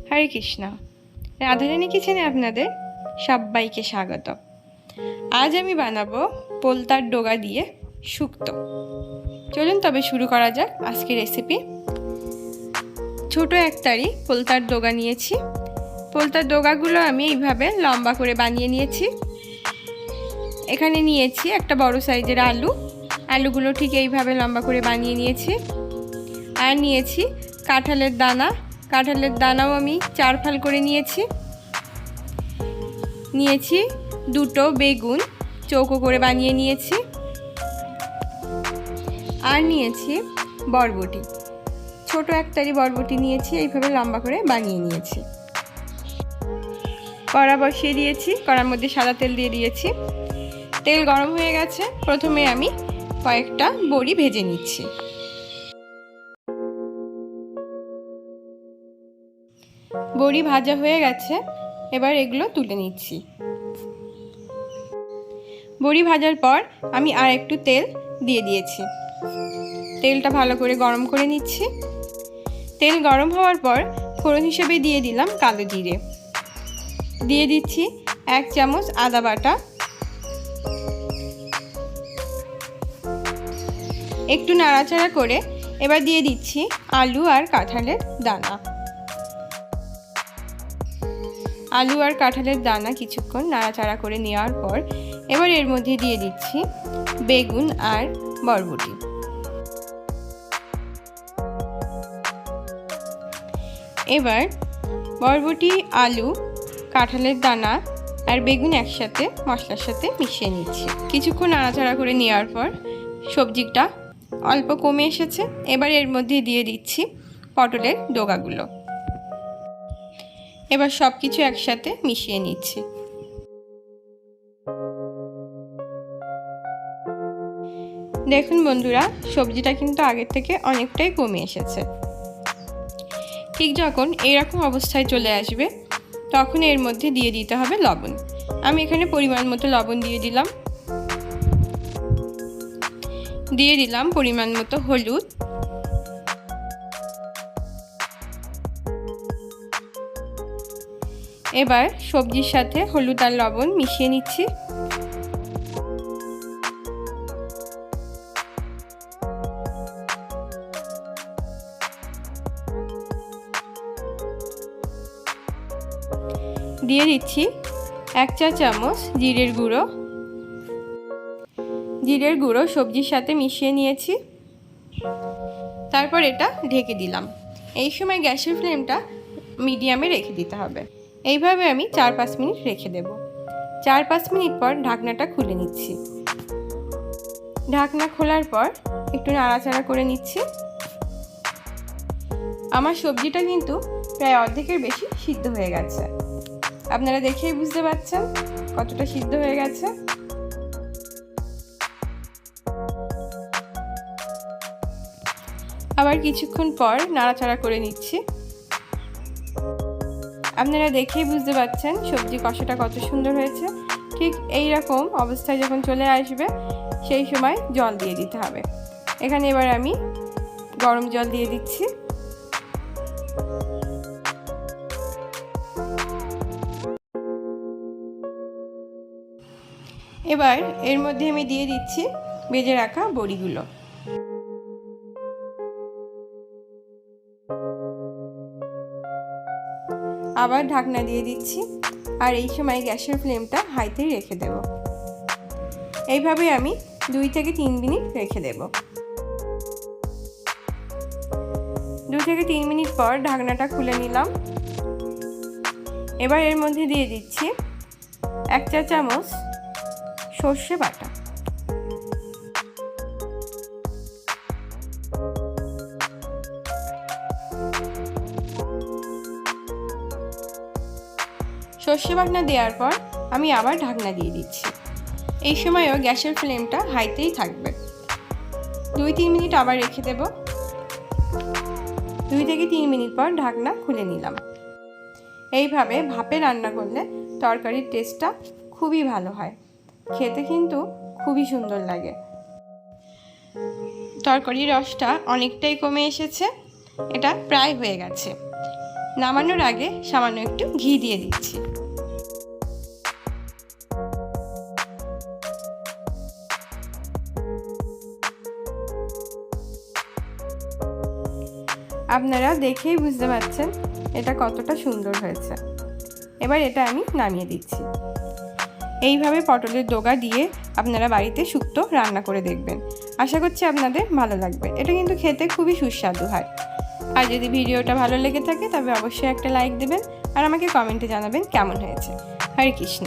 হরে কৃষ্ণ। রাধারানী কিচেনে আপনাদের সবাইকে স্বাগত। আজ আমি বানাবো পোলতার ডোগা দিয়ে শুক্তো। চলুন তবে শুরু করা যাক আজকের রেসিপি। ছোট একটারি পোলতার ডোগা নিয়েছি। পোলতার ডোগাগুলো আমি এইভাবে লম্বা করে বানিয়ে নিয়েছি। এখানে নিয়েছি একটা বড় সাইজের আলুগুলো ঠিক এইভাবে লম্বা করে বানিয়ে নিয়েছি। আর নিয়েছি কাঁঠালের দানাও আমি 4 ফাল করে নিয়েছি দুটো বেগুন চৌকো করে বানিয়ে নিয়েছি। আর নিয়েছি বরবটি, ছোট একটারি বরবটি নিয়েছি, এইভাবে লম্বা করে বানিয়ে নিয়েছি। কড়া বসিয়ে দিয়েছি, কড়ার মধ্যে সাদা তেল দিয়ে দিয়েছি। তেল গরম হয়ে গেছে। প্রথমে আমি কয়েকটা বড়ি ভেজে নিচ্ছি। বড়ি ভাজা হয়ে গেছে, এবার এগুলো তুলে নিচ্ছি। বড়ি ভাজার পর আমি আর একটু তেল দিয়ে দিয়েছি। তেলটা ভালো করে গরম করে নিচ্ছি। তেল গরম হওয়ার পর ফোড়ন হিসেবে দিয়ে দিলাম কালো জিরে, দিয়ে দিচ্ছি 1 চামচ আদা বাটা, একটু নাড়াচাড়া করে এবার দিয়ে দিচ্ছি আলু আর কাঁঠালের দানা। কিছুক্ষণ নাড়াচাড়া করে নেওয়ার পর এবার এর মধ্যে দিয়ে দিচ্ছি বেগুন আর বরবটি। এবার বরবটি, আলু, কাঁঠালের দানা আর বেগুন একসাথে মশলার সাথে মিশিয়ে নিচ্ছি। কিছুক্ষণ নাড়াচাড়া করে নেওয়ার পর সবজিটা অল্প কমে এসেছে। এবার এর মধ্যে দিয়ে দিচ্ছি পটলের ডোগাগুলো। এবার সব কিছু একসাথে মিশিয়ে নিচ্ছি। দেখুন বন্ধুরা, সবজিটা কিন্তু আগের থেকে অনেকটাই কমে এসেছে। ঠিক যখন এইরকম অবস্থায় চলে আসবে তখন এর মধ্যে দিয়ে দিতে হবে লবণ। আমি এখানে পরিমাণ মতো লবণ দিয়ে দিলাম পরিমাণ মতো হলুদ, এবার সবজির সাথে হলুদ আর লবণ মিশিয়ে নিচ্ছি। দিয়ে দিচ্ছি 1 চা চামচ জিরের গুঁড়ো সবজির সাথে মিশিয়ে নিয়েছি। তারপর এটা ঢেকে দিলাম। এই সময় গ্যাসের ফ্লেমটা মিডিয়ামে রেখে দিতে হবে। এইভাবে আমি 4-5 মিনিট রেখে দেব। 4-5 মিনিট পর ঢাকনাটা খুলে নিচ্ছি। ঢাকনা খোলার পর একটু নাড়াচাড়া করে নিচ্ছি। আমার সবজিটা কিন্তু প্রায় অর্ধেকের বেশি সিদ্ধ হয়ে গেছে। আপনারা দেখেই বুঝতে পারছেন কতটা সিদ্ধ হয়ে গেছে। আবার কিছুক্ষণ পর নাড়াচাড়া করে নিচ্ছি। আপনারা দেখেই বুঝতে পারছেন সবজি কষাটা কত সুন্দর হয়েছে। ঠিক এই রকম অবস্থায় যখন চলে আসবে সেই সময় জল দিয়ে দিতে হবে। এখানে এবার আমি গরম জল দিয়ে দিচ্ছি। এবার এর মধ্যে আমি দিয়ে দিচ্ছি ভেজে রাখা বড়িগুলো। আবার ঢাকনা দিয়ে দিচ্ছি। আর এই সময় গ্যাসের ফ্লেমটা হাইতেই রেখে দেব। এইভাবে আমি 2 থেকে 3 মিনিট রেখে দেব। 2 থেকে 3 মিনিট পর ঢাকনাটা খুলে নিলাম। এবার এর মধ্যে দিয়ে দিচ্ছি 1 চা চামচ সর্ষে বাটা, সর্ষে বাটনা দেওয়ার পর আমি আবার ঢাকনা দিয়ে দিচ্ছি। এই সময়ও গ্যাসের ফ্লেমটা হাইতেই থাকবে। 2-3 মিনিট আবার রেখে দেব। 2 থেকে 3 মিনিট পর ঢাকনা খুলে নিলাম। এইভাবে ভাপে রান্না করলে তরকারির টেস্টটা খুবই ভালো হয়, খেতে কিন্তু খুবই সুন্দর লাগে। তরকারির রসটা অনেকটাই কমে এসেছে, এটা প্রায় হয়ে গেছে। নামানোর আগে সামান্য একটু ঘি দিয়ে দিচ্ছি। আপনারা দেখেই বুঝতে পারছেন এটা কতটা সুন্দর হয়েছে। এবার এটা আমি নামিয়ে দিচ্ছি। এইভাবে পটলের ডগা দিয়ে আপনারা বাড়িতে শুক্তো রান্না করে দেখবেন। আশা করছি আপনাদের ভালো লাগবে। এটা কিন্তু খেতে খুবই সুস্বাদু হয়। আর যদি ভিডিওটা ভালো লেগে থাকে তবে অবশ্যই একটা লাইক দেবেন আর আমাকে কমেন্টে জানাবেন কেমন হয়েছে। হরে কৃষ্ণ।